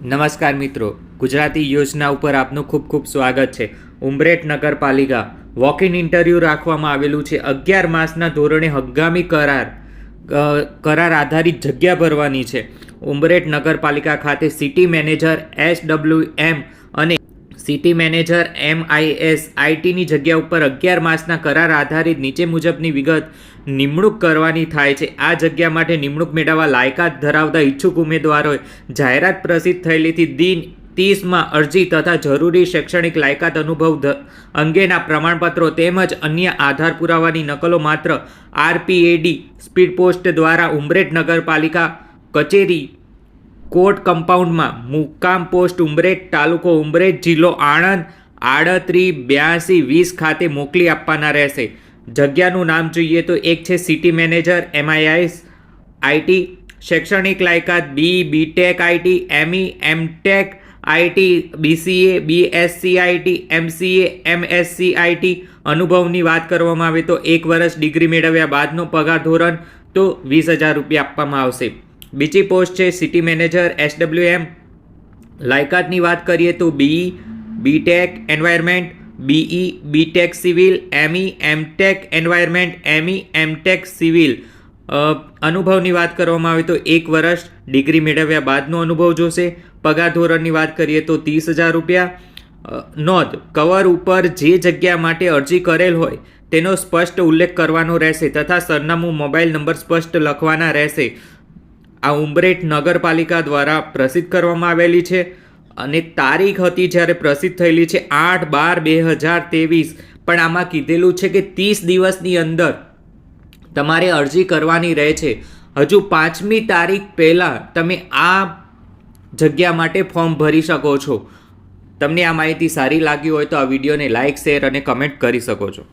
નમસ્કાર મિત્રો, ગુજરાતી યોજના ઉપર આપનું ખૂબ ખૂબ સ્વાગત છે. ઉમરેઠ નગરપાલિકા વોક ઇન ઇન્ટરવ્યૂ રાખવામાં આવેલું છે. 11 માસના ધોરણે હંગામી કરાર આધારિત જગ્યા ભરવાની છે. ઉમરેઠ નગરપાલિકા ખાતે સિટી મેનેજર SWM અને સિટી મેનેજર MIS આઈટીની જગ્યા ઉપર 11 માસના કરાર આધારિત નીચે મુજબની વિગત નિમણૂક કરવાની થાય છે. આ જગ્યા માટે નિમણૂક મેળવવા લાયકાત ધરાવતા ઈચ્છુક ઉમેદવારોએ જાહેરાત પ્રસિદ્ધ થયેલીથી દિન 30માં અરજી તથા જરૂરી શૈક્ષણિક લાયકાત અનુભવ અંગેના પ્રમાણપત્રો તેમજ અન્ય આધાર પુરાવાની નકલો માત્ર RPAD સ્પીડ પોસ્ટ દ્વારા ઉમરેઠ નગરપાલિકા કચેરી કોર્ટ કમ્પાઉન્ડમાં મુકામ પોસ્ટ ઉમરેઠ તાલુકો ઉમરેઠ જિલ્લો આણંદ 388220 ખાતે મોકલી આપવાના રહેશે. જગ્યાનું નામ જોઈએ તો એક છે સિટી મેનેજર MIS આઈટી, શૈક્ષણિક લાયકાત BTech IT, ME MTech IT, BCA BSc IT, MCA MSc IT. અનુભવની વાત કરવામાં આવે તો 1 વર્ષ ડિગ્રી મેળવ્યા બાદનો પગાર ધોરણ તો 20,000 રૂપિયા આપવામાં આવશે. બીજી પોસ્ટ છે સિટી મેનેજર SWM. લાયકાતની વાત કરીએ તો BE BTech environment, BE BTech civil, ME MTech environment, ME MTech civil. અનુભવની વાત કરવામાં આવે તો 1 વર્ષ ડિગ્રી મેળવ્યા બાદનો અનુભવ જોશે. પગાર ધોરણની વાત કરીએ તો 30,000 રૂપિયા. નોંધ: કવર ઉપર જે જગ્યા માટે અરજી કરેલ હોય તેનો સ્પષ્ટ ઉલ્લેખ કરવાનો રહેશે તથા સરનામું, મોબાઈલ નંબર સ્પષ્ટ લખવાના રહેશે. આ ઉમરેઠ નગરપાલિકા દ્વારા પ્રસિદ્ધ કરવામાં આવેલી છે અને તારીખ હતી જ્યારે પ્રસિદ્ધ થયેલી છે 8/12/2023. પણ આમાં કીધેલું છે કે 30 દિવસની અંદર તમારે અરજી કરવાની રહે છે. હજુ 5મી તારીખ પહેલાં તમે આ જગ્યા માટે ફોર્મ ભરી શકો છો. તમને આ માહિતી સારી લાગી હોય તો આ વિડીયોને લાઇક, શેર અને કમેન્ટ કરી શકો છો.